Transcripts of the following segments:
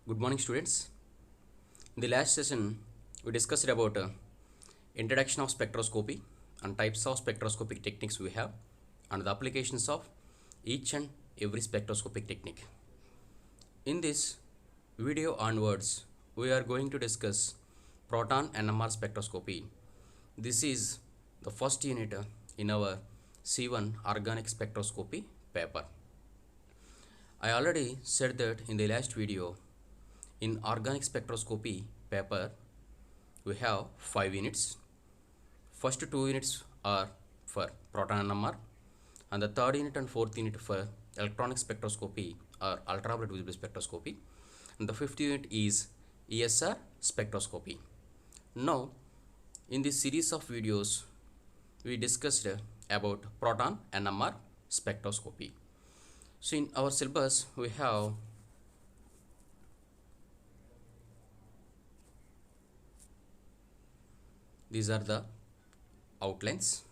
Good morning, students. In the last session, we discussed about introduction of spectroscopy and types of spectroscopic techniques we have and the applications of each and every spectroscopic technique. In this video onwards, we are going to discuss proton NMR spectroscopy. This is the first unit in our C1 organic spectroscopy paper. I already said that in the last video. In organic spectroscopy paper, we have 5 units. First 2 units are for proton NMR, and the third unit and fourth unit for electronic spectroscopy or ultraviolet visible spectroscopy, and the fifth unit is ESR spectroscopy. Now, in this series of videos, we discussed about proton NMR spectroscopy. So, in our syllabus, we have these are the outlines.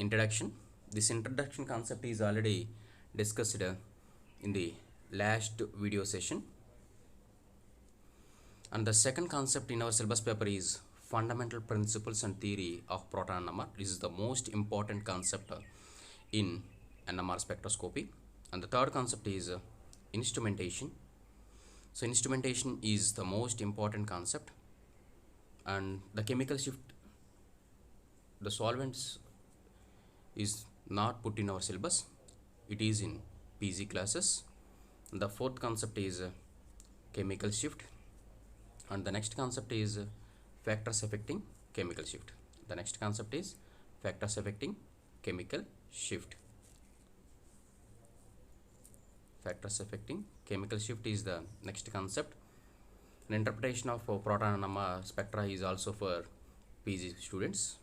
Introduction. This introduction concept is already discussed in the last video session. And the second concept in our syllabus paper is fundamental principles and theory of proton NMR. This is the most important concept in NMR spectroscopy. And the third concept is instrumentation. So instrumentation is the most important concept. And the chemical shift, the solvents is not put in our syllabus, it is in PG classes. And the fourth concept is chemical shift, and the next concept is factors affecting chemical shift. The next concept is factors affecting chemical shift. Factors affecting chemical shift is the next concept. An interpretation of proton NMR spectra is also for PG students.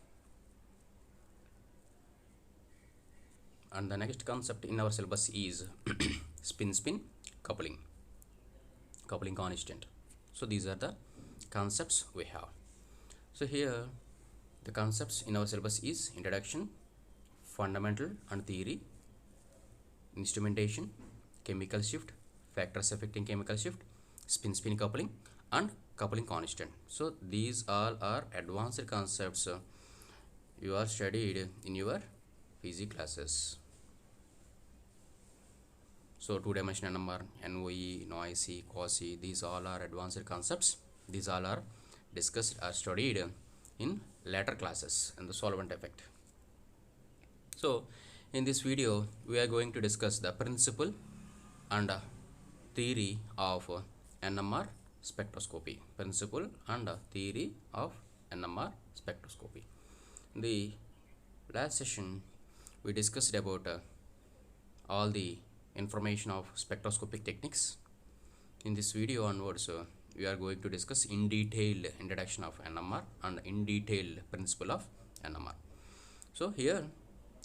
And the next concept in our syllabus is spin-spin coupling constant. So these are the concepts we have. So here the concepts in our syllabus is introduction, fundamental and theory, instrumentation, chemical shift, factors affecting chemical shift, spin-spin coupling, and coupling constant. So these all are advanced concepts you are studied in your PG classes. So two-dimensional NMR, NOE, noisy, quasi, these all are advanced concepts. These all are discussed or studied in later classes in the solvent effect. So in this video, we are going to discuss the principle and theory of NMR spectroscopy. Principle and theory of NMR spectroscopy. In the last session, we discussed about all the information of spectroscopic techniques. In this video onwards, we are going to discuss in detail introduction of NMR and in detail principle of NMR. So here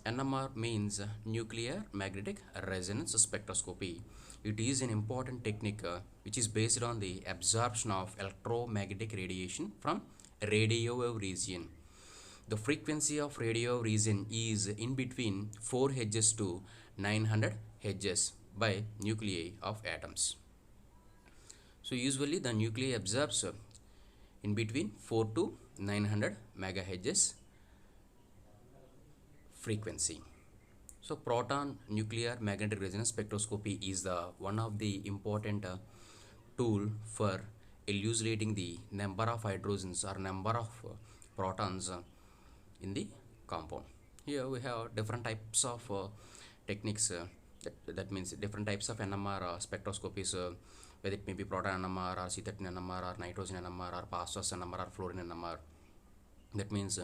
NMR means nuclear magnetic resonance spectroscopy. It is an important technique which is based on the absorption of electromagnetic radiation from radio wave region. The frequency of radio wave region is in between 4 Hz to 900 Hz by nuclei of atoms. So usually the nuclei absorbs in between 4 to 900 MHz frequency. So proton nuclear magnetic resonance spectroscopy is the one of the important tool for elucidating the number of hydrogens or number of protons in the compound. Here we have different types of techniques, that means different types of NMR spectroscopies, whether it may be proton NMR or C13 NMR or nitrogen NMR or phosphorus NMR or fluorine NMR. That means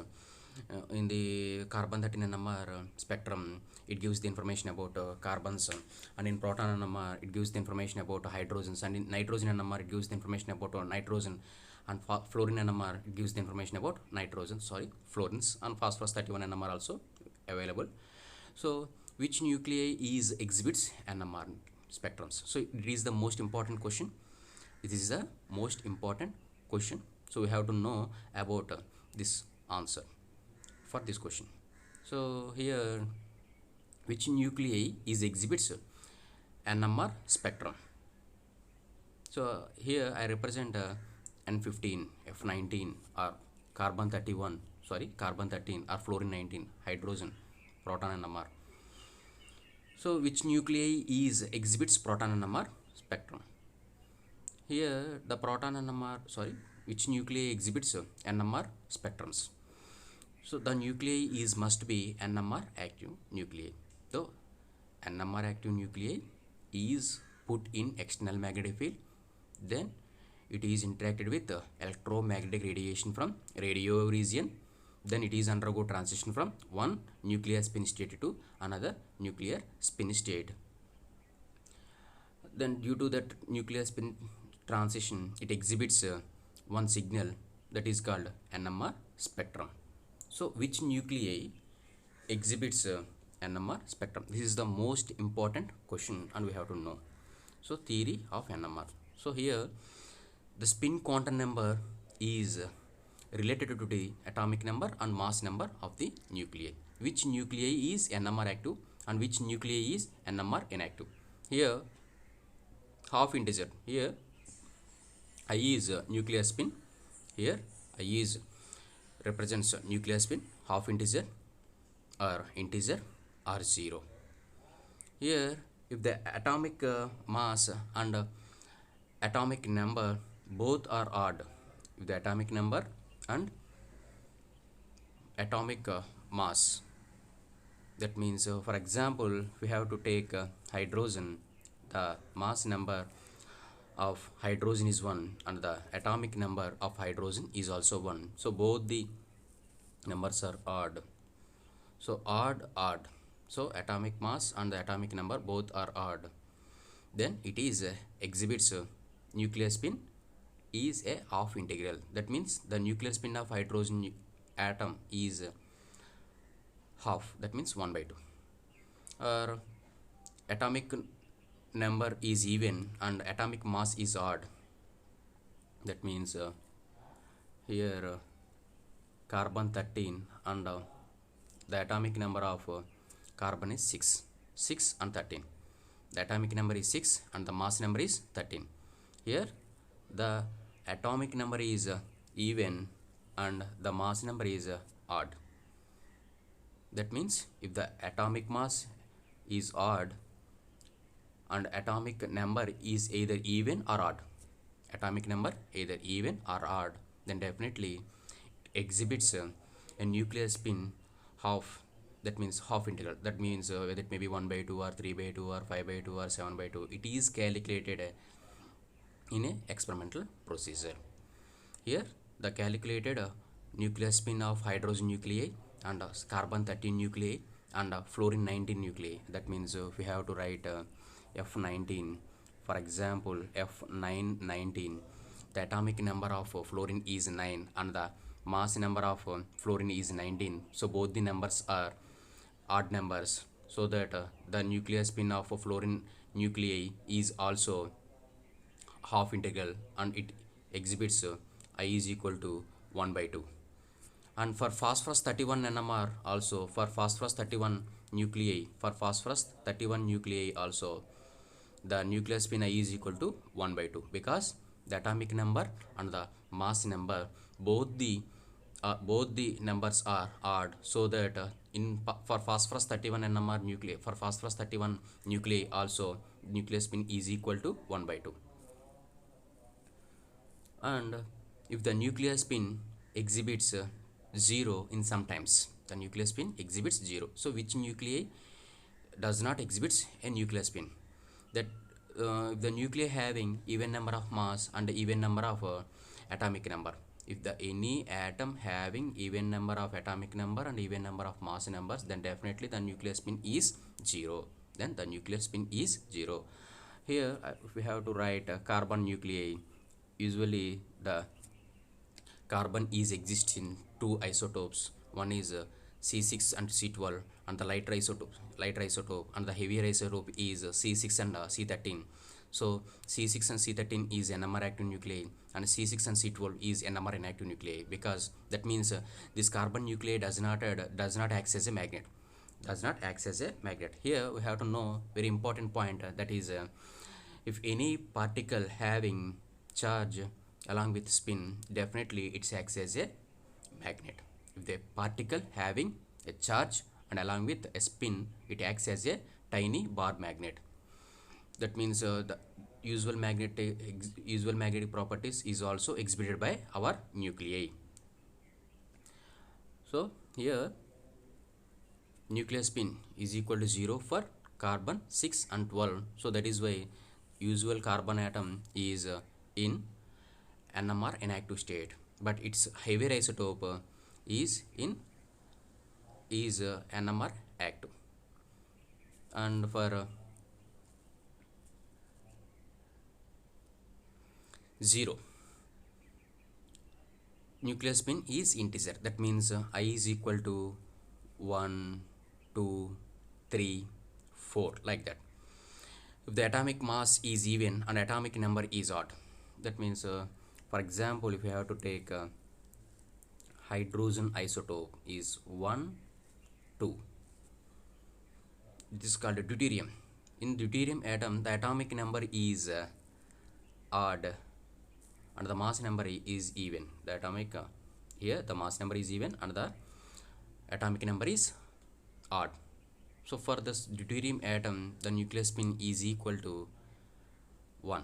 in the carbon 13 NMR spectrum, it gives the information about carbons, and in proton NMR it gives the information about hydrogens, and in nitrogen NMR it gives the information about nitrogen, and fluorine NMR it gives the information about fluorines, and phosphorus 31 NMR also available. So which nuclei is exhibits NMR spectrums? So it is the most important question. This is the most important question. So we have to know about this answer for this question. So here, which nuclei is exhibits NMR spectrum? So here I represent N15, F19 or carbon 31, sorry, carbon 13 or fluorine 19, hydrogen, proton and NMR. So which nuclei is exhibits proton and NMR spectrum? Here the proton and NMR, sorry, which nuclei exhibits NMR spectrums? So the nuclei is must be NMR active nuclei. So NMR active nuclei is put in external magnetic field, then it is interacted with electromagnetic radiation from radio region, then it is undergo transition from one nuclear spin state to another nuclear spin state. Then due to that nuclear spin transition, it exhibits one signal that is called NMR spectrum. So which nuclei exhibits NMR spectrum? This is the most important question and we have to know. So theory of NMR. So here the spin quantum number is related to the atomic number and mass number of the nuclei. Which nuclei is NMR active and which nuclei is NMR inactive? Here half integer, here I is nuclear spin, here I is represents nuclear spin, half integer or integer or 0. Here if the atomic mass and atomic number both are odd, if the atomic number and atomic mass, that means for example we have to take hydrogen, the mass number of hydrogen is 1 and the atomic number of hydrogen is also 1, so both the numbers are odd, so odd, so atomic mass and the atomic number both are odd, then it is exhibits nuclear spin is a half integral, that means the nuclear spin of hydrogen atom is half, that means 1 by 2, or atomic number is even and atomic mass is odd, that means here carbon 13 and the atomic number of carbon is 6 and 13, the atomic number is 6 and the mass number is 13. Here the atomic number is even and the mass number is odd, that means if the atomic mass is odd and atomic number is either even or odd, atomic number either even or odd, then definitely it exhibits a nuclear spin half, that means half integral, that means whether it may be 1 by 2 or 3 by 2 or 5 by 2 or 7 by 2, it is calculated in a experimental procedure. Here the calculated nuclear spin of hydrogen nuclei and carbon 13 nuclei and fluorine 19 nuclei, that means we have to write F19, for example F919, the atomic number of fluorine is 9 and the mass number of fluorine is 19, so both the numbers are odd numbers, so that the nuclear spin of fluorine nuclei is also half integral and it exhibits I is equal to 1 by 2. And for phosphorus 31 NMR also, for phosphorus 31 nuclei, for phosphorus 31 nuclei also, the nuclear spin I is equal to 1 by 2, because the atomic number and the mass number both the numbers are odd, so that for phosphorus 31 NMR nuclei, for phosphorus 31 nuclei also nuclear spin is equal to 1 by 2. And if the nuclear spin exhibits 0 in sometimes, the nuclear spin exhibits 0, so which nuclei does not exhibits a nuclear spin? That if the nuclei having even number of mass and even number of atomic number, if the any atom having even number of atomic number and even number of mass numbers, then definitely the nuclear spin is 0, then the nuclear spin is 0. Here we have to write carbon nuclei, usually the carbon is exist in two isotopes, one is C6 and C12, and the lighter isotope and the heavier isotope is C6 and C13. So C6 and C13 is NMR active nuclei and C6 and C12 is NMR inactive nuclei, because that means this carbon nuclei does not act as a magnet, Here we have to know very important point, that is If any particle having charge along with spin, definitely it acts as a magnet. If the particle having a charge and along with a spin, it acts as a tiny bar magnet. That means the usual magnetic properties is also exhibited by our nuclei. So here nuclear spin is equal to 0 for carbon 6 and 12. So that is why usual carbon atom is in NMR inactive state, but its heavier isotope is NMR active. And for 0, nuclear spin is integer. That means I is equal to 1, 2, 3, 4, like that. If the atomic mass is even and atomic number is odd, that means for example, if you have to take hydrogen isotope is 1, 2, this is called deuterium. In deuterium atom, the atomic number is odd and the mass number is even. The atomic here the mass number is even and the atomic number is odd. So for this deuterium atom, the nuclear spin is equal to 1.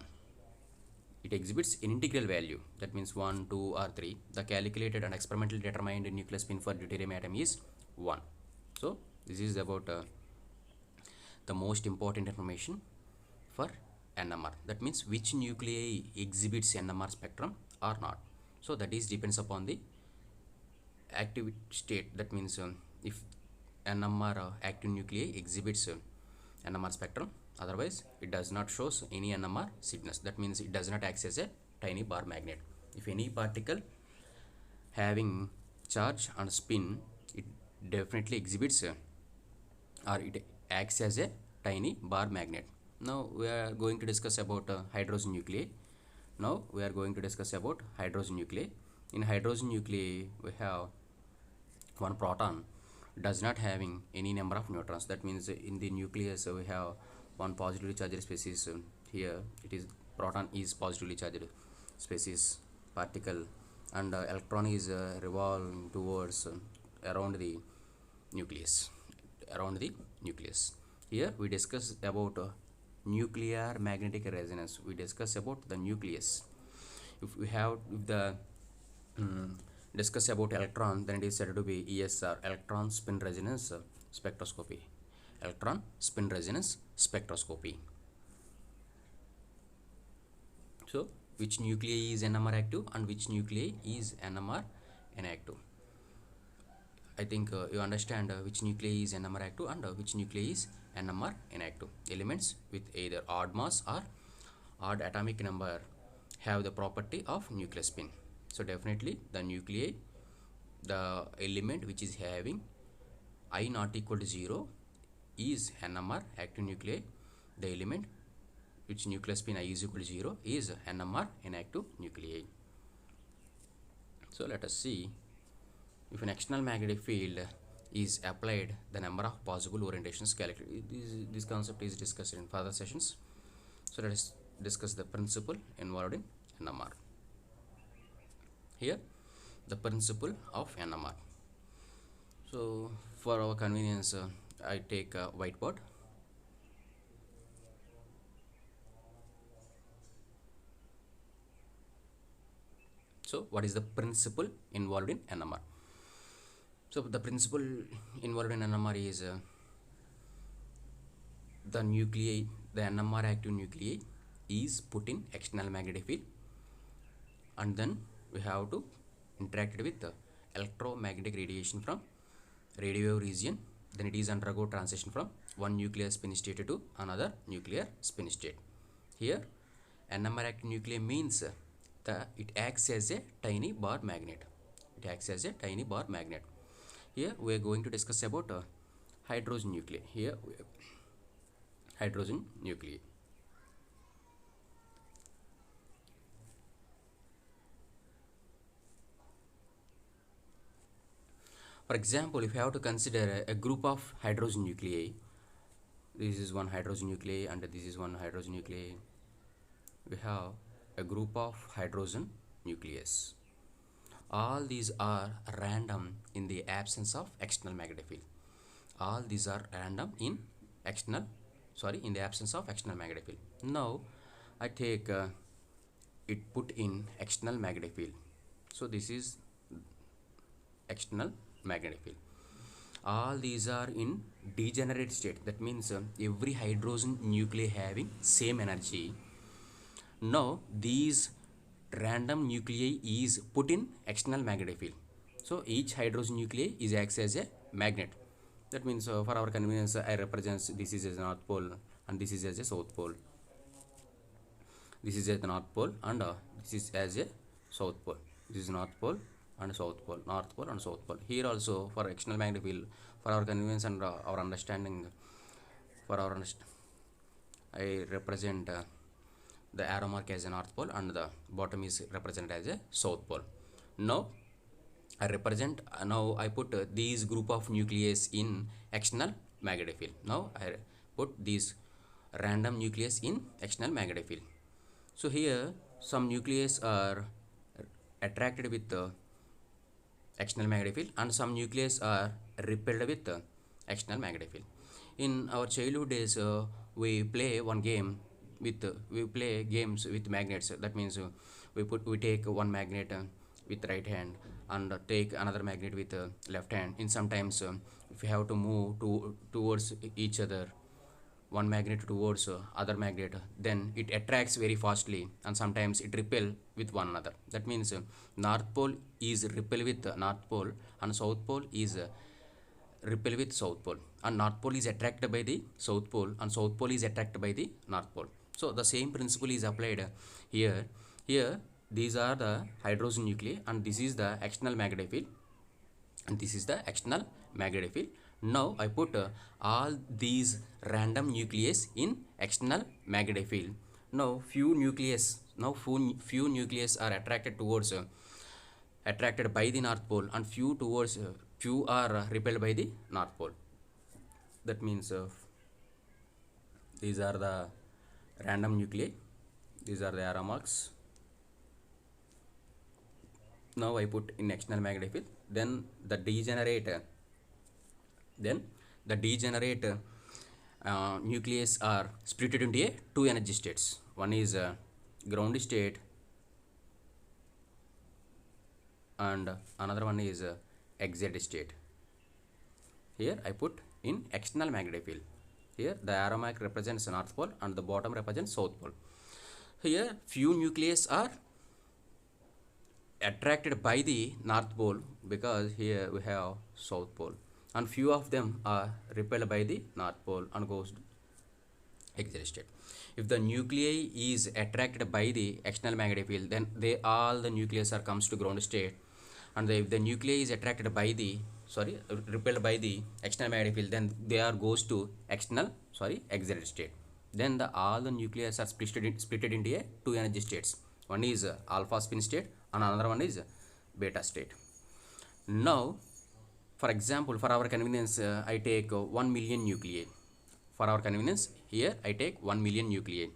It exhibits an integral value, that means 1, 2 or 3. The calculated and experimentally determined nuclear spin for deuterium atom is 1. So this is about the most important information for NMR. That means which nuclei exhibits NMR spectrum or not. So that is depends upon the active state. That means if NMR active nuclei exhibits NMR spectrum, otherwise it does not shows any NMR signals. That means it does not act as a tiny bar magnet. If any particle having charge and spin, it definitely exhibits or it acts as a tiny bar magnet. Now we are going to discuss about hydrogen nuclei. Now we are going to discuss about hydrogen nuclei. In hydrogen nuclei, we have one proton does not having any number of neutrons. That means in the nucleus we have one positively charged species. Here it is proton is positively charged species particle, and electron is revolving towards around the nucleus. Here we discuss about nuclear magnetic resonance. We discuss about the nucleus. If discuss about electron, then it is said to be ESR, electron spin resonance spectroscopy. Electron spin resonance spectroscopy. So which nuclei is NMR active and which nuclei is NMR inactive? I think you understand which nuclei is NMR active and which nuclei is NMR inactive. Elements with either odd mass or odd atomic number have the property of nuclear spin. So definitely the nuclei, the element which is having I not equal to 0 is NMR active nuclei. The element which nuclear spin I is equal to 0 is NMR inactive nuclei. So let us see, if an external magnetic field is applied, the number of possible orientations calculated. This concept is discussed in further sessions. So let us discuss the principle involved in NMR. Here the principle of NMR. So for our convenience, I take a whiteboard. So what is the principle involved in NMR? So the principle involved in NMR is the nuclei, the NMR active nuclei is put in external magnetic field, and then we have to interact with the electromagnetic radiation from radio wave region. Then it is undergo transition from one nuclear spin state to another nuclear spin state. Here NMR active nuclei means it acts as a tiny bar magnet. It acts as a tiny bar magnet. Here we are going to discuss about hydrogen nuclei. Here hydrogen nuclei. For example, if you have to consider a group of hydrogen nuclei, this is one hydrogen nuclei and this is one hydrogen nuclei. we have a group of hydrogen nucleus. All these are random in the absence of external magnetic field. All these are random in in the absence of external magnetic field. Now I take it put in external magnetic field. So this is external magnetic field. All these are in degenerate state. That means every hydrogen nuclei having same energy. Now these random nuclei is put in external magnetic field. So each hydrogen nuclei is acts as a magnet. That means for our convenience I represents this is as a north pole and this is as a south pole. This is as the north pole and this is as a south pole. This is north pole and south pole, north pole and south pole. Here also for external magnetic field, for our convenience and our understanding, I represent the arrow mark as a north pole and the bottom is represented as a south pole. Now I represent now I put these group of nucleus in external magnetic field. Now I put these random nucleus in external magnetic field. So here some nucleus are attracted with the external magnetic field and some nucleus are repelled with the external magnetic field. In our childhood days we play one game with we play games with magnets. That means we take one magnet with right hand and take another magnet with left hand. In sometimes if we have to move towards each other, one magnet towards other magnet, then it attracts very fastly and sometimes it repel with one another. That means north pole is repel with north pole and south pole is repel with south pole, and north pole is attracted by the south pole and south pole is attracted by the north pole. So the same principle is applied here. Here these are the hydrogen nuclei and this is the external magnetic field and this is the external magnetic field. Now I put all these random nucleus in external magnetic field. Now few nucleus are attracted towards attracted by the north pole and few are repelled by the north pole. That means these are the random nuclei, these are the arrow marks. Now I put in external magnetic field. Then the degenerate nucleus are split into two energy states. One is ground state and another one is excited state. Here I put in external magnetic field. Here the arrow mark represents north pole and the bottom represents south pole. Here few nucleus are attracted by the north pole because here we have south pole, and few of them are repelled by the north pole and goes to excited state. If the nuclei is attracted by the external magnetic field, then all the nucleus are comes to ground state, and if the nuclei is attracted by the repelled by the external magnetic field, then they are goes to excited state. Then all the nucleus are splitted into two energy states. One is alpha spin state and another one is beta state. Now for example, for our convenience I take 1 million nuclei. For our convenience here I take 1 million nuclei.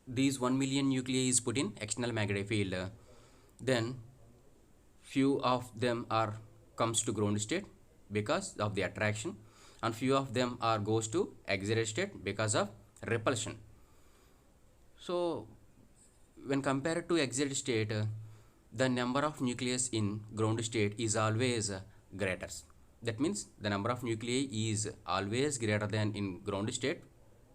These 1 million nuclei is put in external magnetic field. Then few of them are comes to ground state because of the attraction, and few of them are goes to excited state because of repulsion. So when compared to excited state, the number of nucleus in ground state is always greater. That means the number of nuclei is always greater than in ground state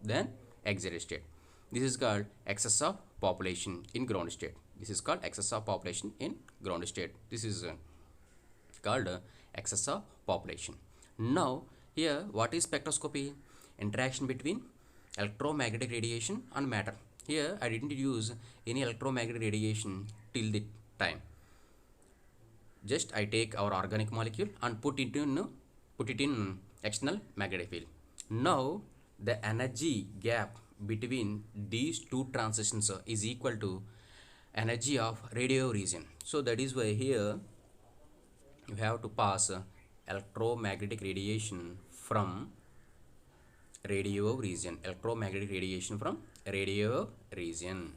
than excited state. This is called excess of population in ground state. This is called excess of population in ground state. This is called excess of population. Now here what is spectroscopy? Interaction between electromagnetic radiation and matter. Here I didn't use any electromagnetic radiation till the time. Just I take our organic molecule and put it in external magnetic field. Now the energy gap between these two transitions is equal to energy of radio region. So that is why here you have to pass electromagnetic radiation from radio wave region, electromagnetic radiation from radio wave region.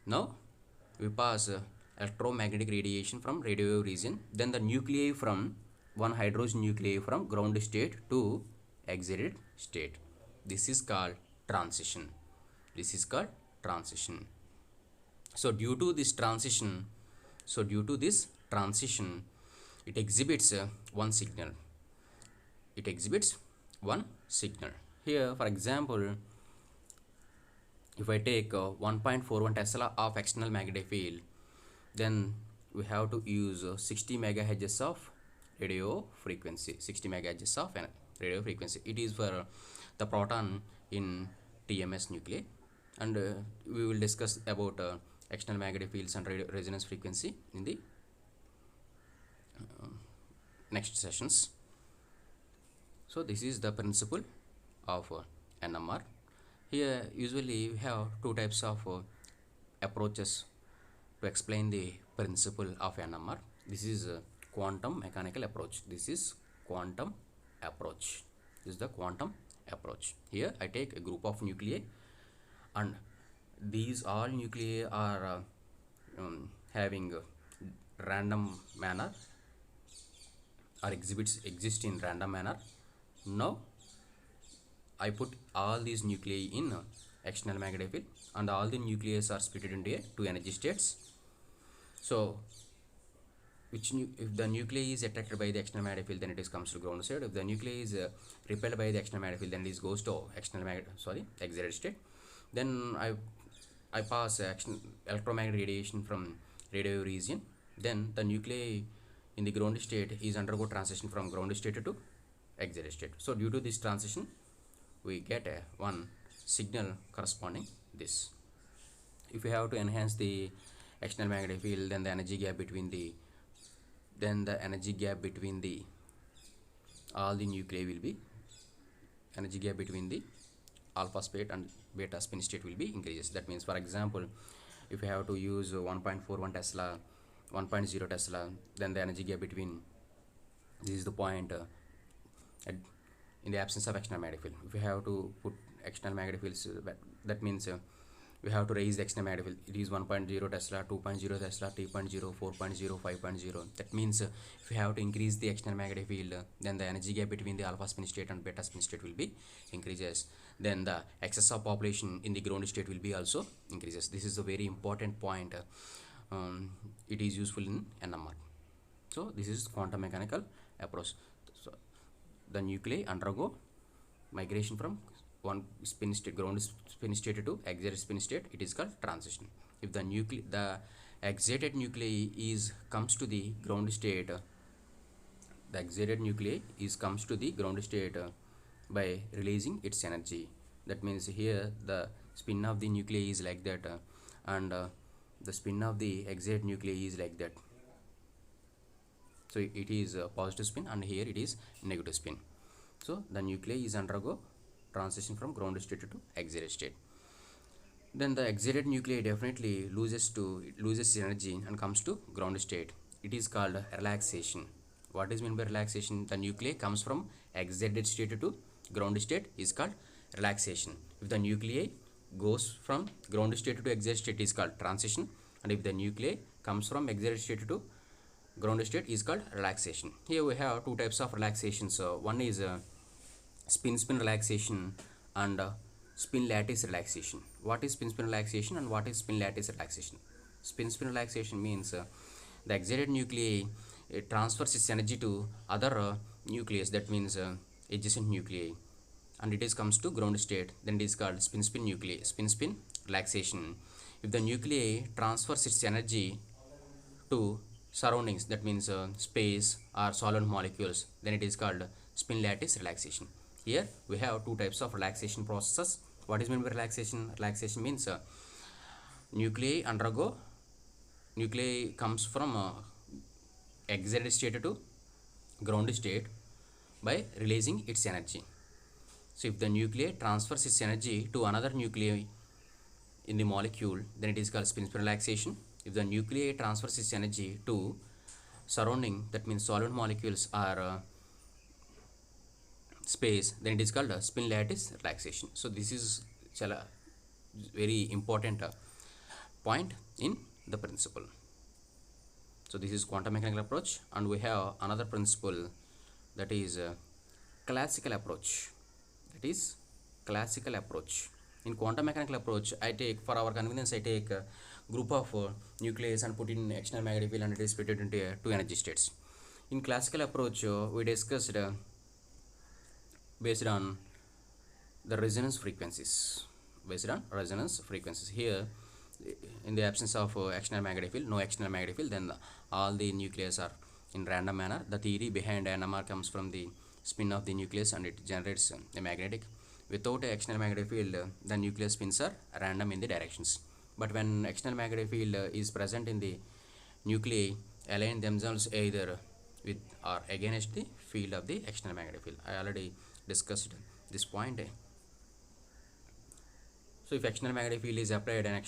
Now we pass electromagnetic radiation from radio wave region, then the nuclei from one hydrogen nuclei from ground state to excited state. This is called transition. This is called transition. So due to this transition, it exhibits one signal. It exhibits one signal. Here, for example, if I take 1.41 Tesla of external magnetic field, then we have to use 60 megahertz of radio frequency. 60 megahertz of radio frequency. It is for the proton in TMS nuclei, and we will discuss about external magnetic fields and radio resonance frequency in the next sessions. So this is the principle of NMR. Here usually we have two types of approaches to explain the principle of NMR. This is a quantum mechanical approach. This is quantum approach. This is the quantum approach. Here I take a group of nuclei, and these all nuclei are having random manner, or exist in random manner. Now I put all these nuclei in external magnetic field, and all the nuclei are split into two energy states. So if the nuclei is attracted by the external magnetic field, then it comes to ground state. If the nuclei is repelled by the external magnetic field, then it goes to excited state. Then I pass electromagnetic radiation from radio region. Then the nuclei in the ground state is undergo transition from ground state to excited state. So due to this transition, we get one signal corresponding this. If we have to enhance the external magnetic field, then the energy gap between all the nuclei will be, energy gap between the alpha state and beta spin state will be increases. That means, for example, if you have to use 1.41 Tesla, 1.0 Tesla, then the energy gap between, this is the point in the absence of external magnetic field. If you have to put external magnetic fields, that means we have to raise the external magnetic field. It is 1.0 Tesla, 2.0 Tesla, 3.0, 4.0, 5.0. That means if you have to increase the external magnetic field, then the energy gap between the alpha spin state and beta spin state will be increases. Then the excess of population in the ground state will be also increases. This is a very important point. It is useful in NMR. So this is quantum mechanical approach. So the nuclei undergo migration from one spin state, ground spin state to excited spin state. It is called transition. If the excited nuclei comes to the ground state, by releasing its energy. That means here the spin of the nuclei is like that, and the spin of the excited nuclei is like that. So it is a positive spin, and here it is negative spin. So the nuclei is undergo transition from ground state to excited state. Then the excited nuclei definitely loses energy and comes to ground state. It is called relaxation. What is meant by relaxation? The nuclei comes from excited state to ground state is called relaxation. If the nuclei goes from ground state to excited state is called transition, and if the nuclei comes from excited state to ground state is called relaxation. Here we have two types of relaxations. One is spin-spin relaxation and spin lattice relaxation. What is spin-spin relaxation and what is spin lattice relaxation? Spin-spin relaxation means the excited nuclei transfers its energy to other nucleus, that means adjacent nuclei, and it comes to ground state. Then it is called spin-spin nuclei, spin-spin relaxation. If the nuclei transfers its energy to surroundings, that means space or solid molecules, then it is called spin lattice relaxation. Here we have two types of relaxation processes. What is meant by relaxation? Relaxation means nuclei comes from excited state to ground state by releasing its energy. So if the nuclei transfers its energy to another nuclei in the molecule, then it is called spin-spin relaxation. If the nuclei transfers its energy to surrounding, that means solid molecules or space, then it is called spin lattice relaxation. So this is chala very important point in the principle. So this is quantum mechanical approach, and we have another principle, that is classical approach. That is classical approach. In quantum mechanical approach, I take, for our convenience, I take a group of nucleus and put in external magnetic field, and it is split into two energy states. In classical approach, we discussed based on the resonance frequencies. Based on resonance frequencies. Here, in the absence of external magnetic field, no external magnetic field, then all the nucleus are in random manner. The theory behind NMR comes from the spin of the nucleus, and it generates a magnetic. Without a external magnetic field, the nucleus spins are random in the directions. But when external magnetic field is present in the nuclei, align themselves either with or against the field of the external magnetic field. I already discussed this point. So if external magnetic field is applied, an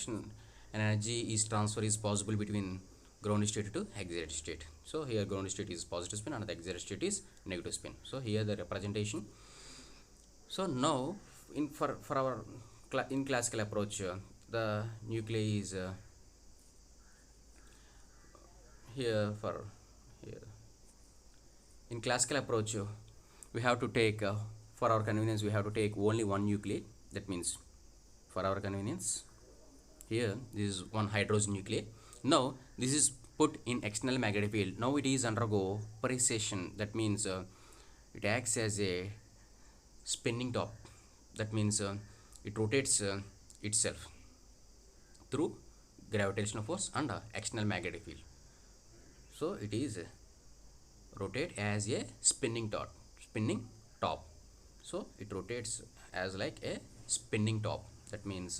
energy is transfer is possible between ground state to excited state. So here ground state is positive spin and the excited state is negative spin. So here the representation. So now in for our in classical approach, the nuclei is here for here. In classical approach, we have to take for our convenience, we have to take only one nuclei. That means for our convenience, here this is one hydrogen nuclei. Now this is put in external magnetic field. Now it is undergo precession. That means it acts as a spinning top. That means it rotates itself through gravitational force and external magnetic field. So it is rotate as a spinning top. So it rotates as like a spinning top. That means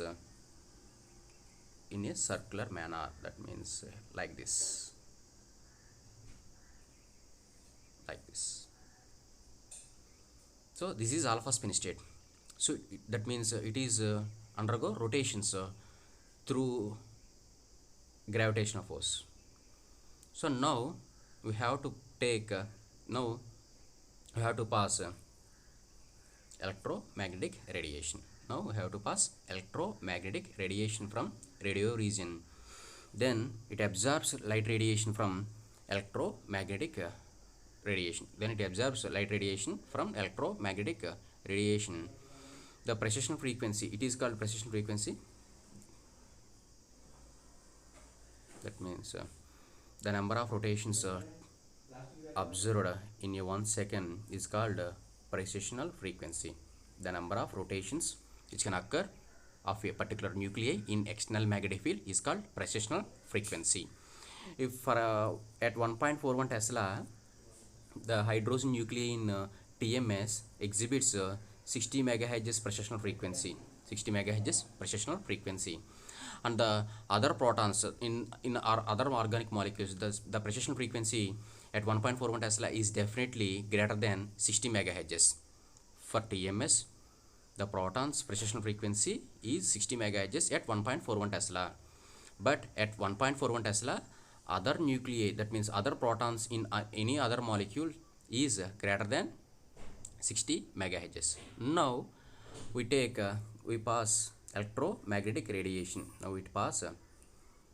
in a circular manner. That means like this, so this is alpha spin state. So that means it is undergo rotations through gravitational force. So now we have to take now we have to pass electromagnetic radiation. Now we have to pass electromagnetic radiation from radio region. Then it absorbs light radiation from electromagnetic radiation. Then it absorbs light radiation from electromagnetic radiation. The precession frequency, it is called precession frequency. That means the number of rotations observed in a 1 second is called precessional frequency. The number of rotations which can occur of a particular nuclei in external magnetic field is called precessional frequency. If for at 1.41 Tesla, the hydrogen nuclei in TMS exhibits 60 megahertz precessional frequency. 60 megahertz precessional frequency. And the other protons in our other organic molecules, the precession frequency at 1.41 Tesla is definitely greater than 60 megahertz. For TMS, the protons precession frequency is 60 megahertz at 1.41 Tesla. But at 1.41 Tesla, other nuclei, that means other protons in any other molecule, is greater than 60 megahertz. Now we take we pass electromagnetic radiation. Now it pass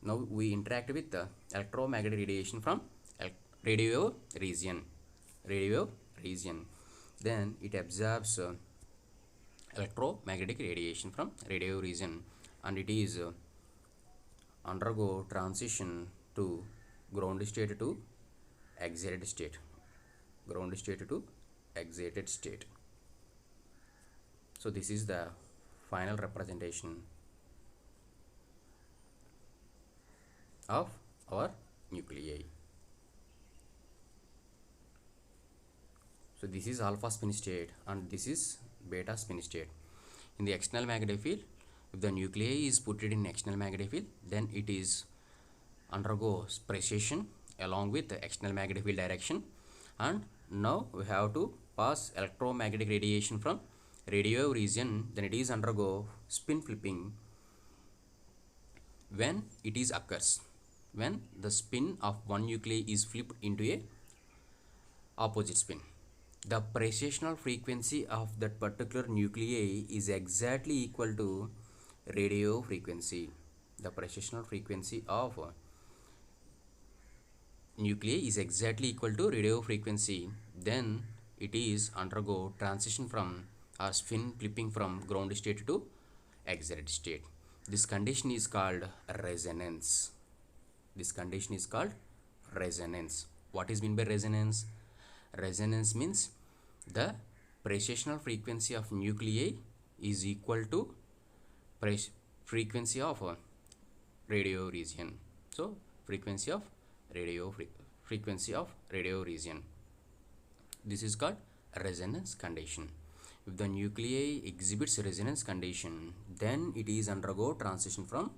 now we interact with electromagnetic radiation from radio region. Then it absorbs electromagnetic radiation from radio region, and it is undergo transition to ground state to excited state. So this is the final representation of our nuclei. So this is alpha spin state and this is beta spin state. In the external magnetic field, if the nuclei is put in external magnetic field, then it is undergoes precession along with the external magnetic field direction, and now we have to pass electromagnetic radiation from radio region. Then it is undergo spin flipping. When it is occurs, when the spin of one nuclei is flipped into a opposite spin. the precessional frequency of that particular nuclei is exactly equal to radio frequency. The precessional frequency of nuclei is exactly equal to radio frequency. Then it is undergo transition from or spin flipping from ground state to excited state. This condition is called resonance. This condition is called resonance. What is meant by resonance? Resonance means the precessional frequency of nuclei is equal to frequency of radio region. So frequency of frequency of radio region. This is called resonance condition. If the nuclei exhibits resonance condition, then it is undergo transition from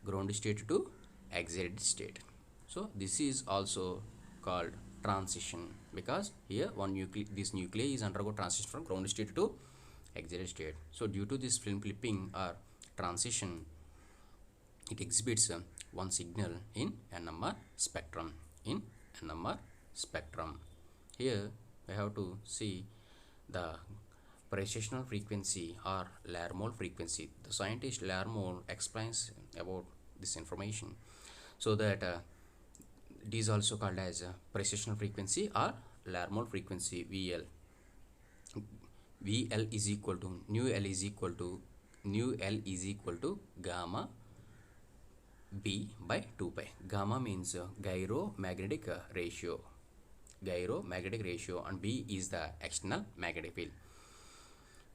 ground state to excited state. So this is also called transition, because here this nuclei is undergo transition from ground state to excited state. So due to this film flipping or transition, it exhibits one signal in NMR spectrum. In NMR spectrum, here we have to see the precessional frequency or Larmor frequency. The scientist Larmor explains about this information, so that it is also called as precessional frequency or Larmor frequency, VL. VL is equal to nu L is equal to gamma B by 2 pi. Gamma means gyromagnetic ratio. Gyromagnetic ratio, and B is the external magnetic field.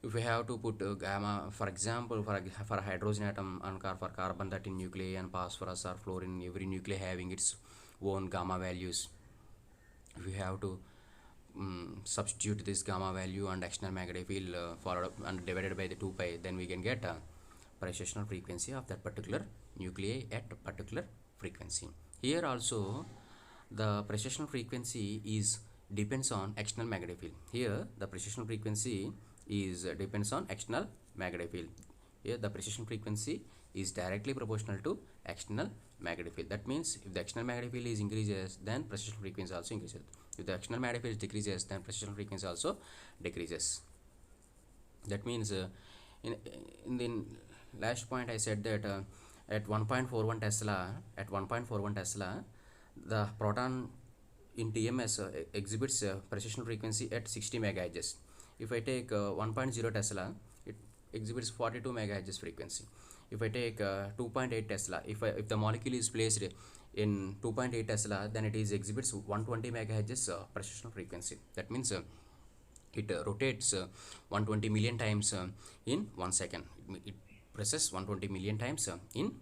If we have to put gamma, for example, for hydrogen atom and for carbon 13 nuclei and phosphorus or fluorine, every nuclei having its own gamma values. If we have to substitute this gamma value and external magnetic field followed and divided by the 2 pi, then we can get a precessional frequency of that particular nuclei at a particular frequency. Here also the precessional frequency is depends on external magnetic field. Here the precessional frequency is depends on external magnetic field. Here the precession frequency is directly proportional to external magnetic field. That means if the external magnetic field is increases, then precession frequency also increases. If the external magnetic field decreases, then precession frequency also decreases. That means in the last point I said that at 1.41 Tesla, the proton in TMS exhibits precession frequency at 60 megahertz. If I take 1.0 Tesla, it exhibits 42 megahertz frequency. If I take 2.8 Tesla, if the molecule is placed in 2.8 Tesla, then it is exhibits 120 megahertz precession frequency. That means it rotates 120 million times in 1 second. It presses 120 million times in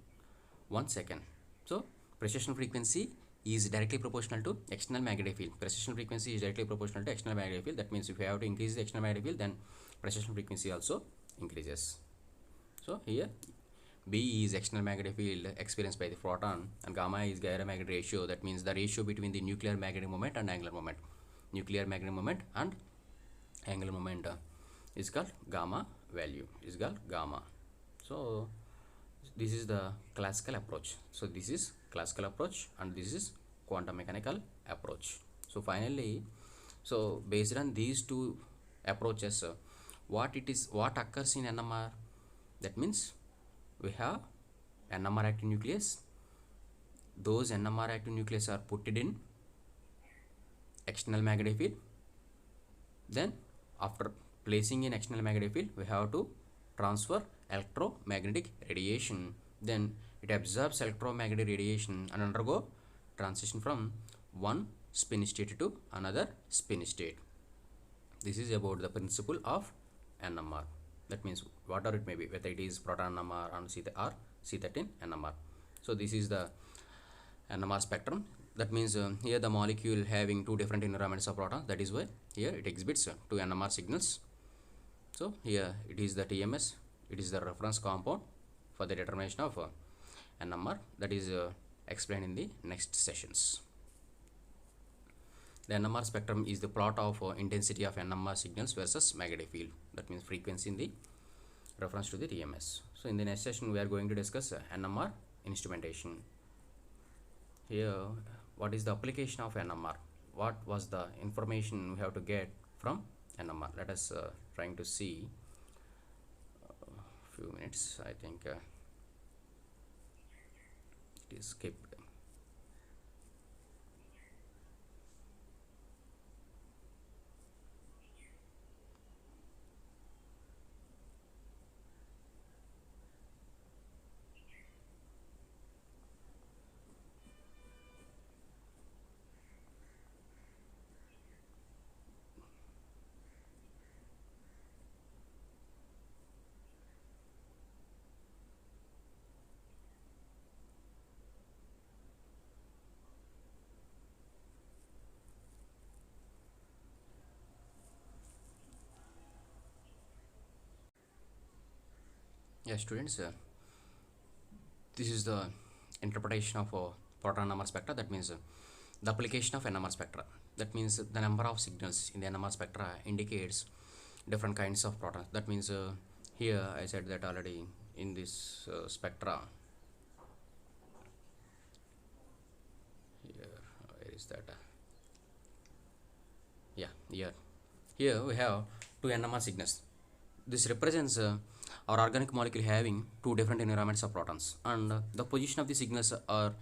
1 second. So precession frequency is directly proportional to external magnetic field. Precession frequency is directly proportional to external magnetic field. That means if you have to increase the external magnetic field, then precession frequency also increases. So here B is external magnetic field experienced by the photon, and gamma is gyromagnetic ratio. That means the ratio between the nuclear magnetic moment and angular moment. Nuclear magnetic moment and angular moment is called gamma value, is called gamma. So this is the classical approach. So this is classical approach and this is quantum mechanical approach. So finally, so based on these two approaches, what occurs in NMR? That means we have NMR active nucleus. Those NMR active nucleus are put in external magnetic field. Then after placing in external magnetic field, we have to transfer electromagnetic radiation. Then it absorbs electromagnetic radiation and undergo transition from one spin state to another spin state. This is about the principle of NMR. That means whatever it may be, whether it is proton NMR or C13 NMR. So this is the NMR spectrum. That means here the molecule having two different environments of proton. That is why here it exhibits two NMR signals. So here it is the TMS. It is the reference compound for the determination of NMR. That is explained in the next sessions. The NMR spectrum is the plot of intensity of NMR signals versus magnetic field. That means frequency in the reference to the TMS. So in the next session we are going to discuss NMR instrumentation. Here what is the application of NMR? What was the information we have to get from NMR. Let us trying to see few minutes. I think it is skipped. Yeah, students, this is the interpretation of proton NMR spectra. That means the application of NMR spectra. That means the number of signals in the NMR spectra indicates different kinds of protons. That means here I said that already in this spectra. Here, where is that? Yeah, here we have two NMR signals. This represents our organic molecule having two different environments of protons, and the position of the signals are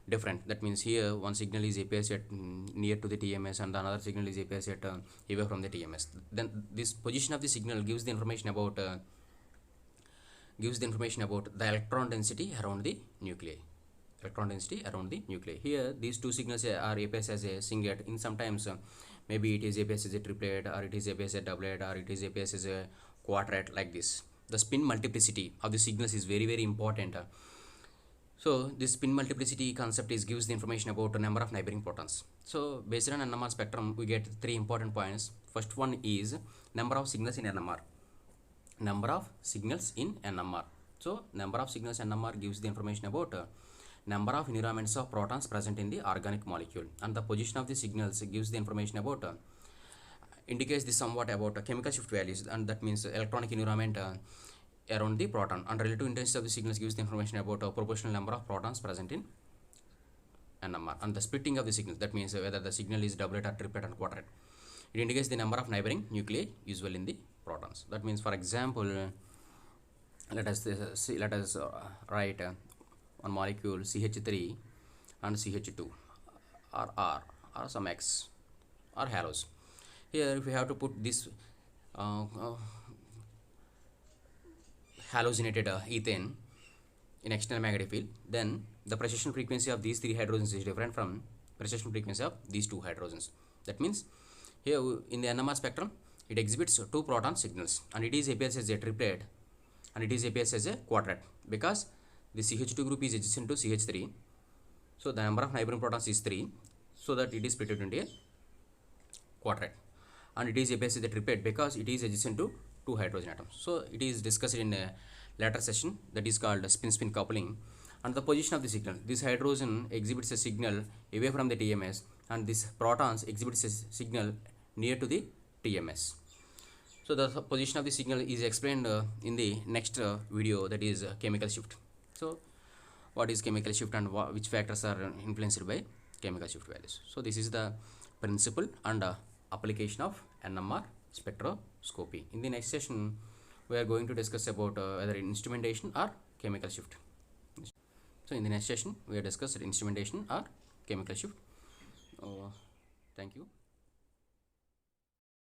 different. That means here one signal is appears at near to the TMS, and the another signal is appears at away from the TMS. Then this position of the signal gives the information about the electron density around the nuclei. Here these two signals are appears as a singlet. In sometimes maybe it is appears as a triplet, or it is appears as a doublet, or it is appears as a quadrat, like this. The spin multiplicity of the signals is very important. So this spin multiplicity concept gives the information about the number of neighboring protons. So based on NMR spectrum, we get three important points. First one is number of signals in NMR. So number of signals in NMR gives the information about number of environments of protons present in the organic molecule, and the position of the signals gives the information about indicates the somewhat about chemical shift values, and that means electronic environment around the proton, and relative intensity of the signals gives the information about proportional number of protons present in NMR, and the splitting of the signals, that means whether the signal is doublet or triplet or quadrat. It indicates the number of neighboring nuclei usual in the protons. That means, for example, let us write one molecule CH3 and CH2 or R or some X or halos. Here if we have to put this halogenated ethane in external magnetic field, then the precession frequency of these three hydrogens is different from precession frequency of these two hydrogens. That means here in the NMR spectrum it exhibits two proton signals, and it is appears as a triplet and it is appears as a quadrat because the CH2 group is adjacent to CH3, so the number of neighboring protons is 3, so that it is split into a quadrat, and it is appears as a triplet because it is adjacent to two hydrogen atoms. So it is discussed in a later session, that is called spin-spin coupling. And the position of the signal, this hydrogen exhibits a signal away from the TMS, and this protons exhibits a signal near to the TMS. So the position of the signal is explained in the next video, that is chemical shift. So what is chemical shift and which factors are influenced by chemical shift values. So this is the principle and application of NMR spectroscopy. In the next session we are going to discuss about whether instrumentation or chemical shift. So in the next session we are discussing instrumentation or chemical shift. Thank you.